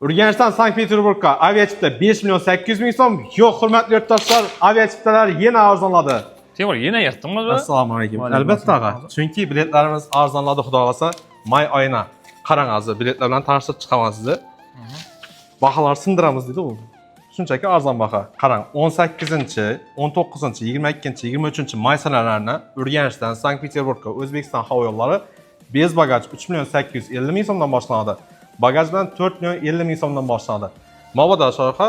Urganchdan Sankt-Peterburgga aviachipta 5 million 800 ming so'm. Yo'q, hurmatli yurtdoshlar, aviachiptalar yana arzonladi. Temur, yana yetdingmi? Assalomu alaykum. Albatta, chunki biletlarimiz arzonladi, xudo xolasa. May oyina qarang hozir biletlar bilan tanishtirib chiqaman sizni. Baholar sindiramiz dedi u. Shunchaki arzon baho. Qarang, 18-chi, 19-chi, 22-chi, 23-chi may sanalarini Urganchdan Sankt-Peterburgga O'zbekiston havo yo'llari bez bagaj 3 million 850 ming so'mdan boshlanadi. Bagajdan 4 million 50 ming so'mdan boshlanadi. Mabodo shoha,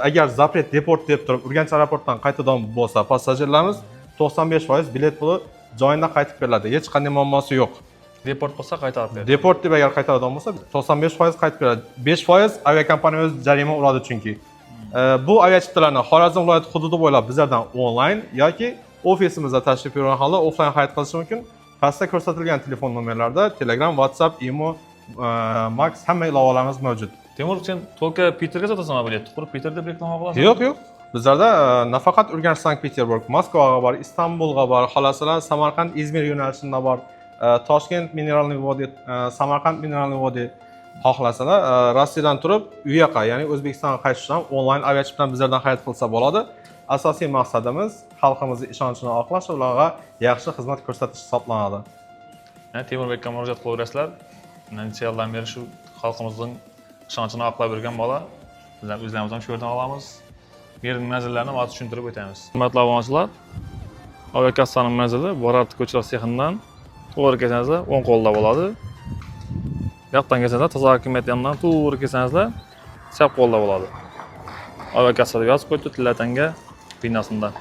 agar zapret deport deb turib Urganch aeroportdan qaytadan bo'lsa, passajirlarimiz 95% bilet puli joyida qaytib beriladi. Hech qanday muammosi yo'q. Deport bo'lsa qaytarib beradi. Deport deb agar qaytaradigan bo'lsa, 95% qaytib beradi. 5% aviakompaniya o'z jarima uradi chunki. Bu aviachiptalarni Xorazm viloyati hududi bo'ylab bizlardan onlayn yoki ofisimizda tashrif buyurgan holda offlayn xarid qilish mumkin. Pastda ko'rsatilgan telefon nomerlarda Telegram, WhatsApp, Imo, Max hamma ilovalarimiz mavjud. Temur, sen to'ka Peterga sotasan bilet. Qurib Peterda reklama qilasan. Yo'q. Bizlarda nafaqat Urganch, Sankt-Peterburg, Moskvaga bor, Istanbulga bor, xolasalar Samarqand, Izmir yo'nalishida bor, Toshkent mineralniy vodiy, Samarqand mineralniy vodiy xohlasalar, Rossiyadan turib u yoqqa, ya'ni O'zbekistonga qaytishdan onlayn aviachiptadan bizlardan xarid qilsa bo'ladi. Asosiy maqsadimiz xalqimizning ishonchini oqlash, ularga yaxshi xizmat ko'rsatish hisoblanadi. Temurbekka murojaat qilaverasizlar. Necha yildan beri shu xalqimizning ishonchini oqlab yurgan bola. Bizlar o'zlarimiz ham shu yerdan olamiz. Bergan manzillarini hozir tushuntirib o'tamiz. Hurmatli obunachilar, aviakassaning manzili Borarti ko'chalar sexidan to'g'ri kelsangizlar, o'ng qo'lda bo'ladi. Yoqdan kelsangizlar, toza hokimiyat yonidan to'g'ri kelsangizlar, chap qo'lda bo'ladi. Aviakassada yozib qo'ydi Tillatanga binosidan.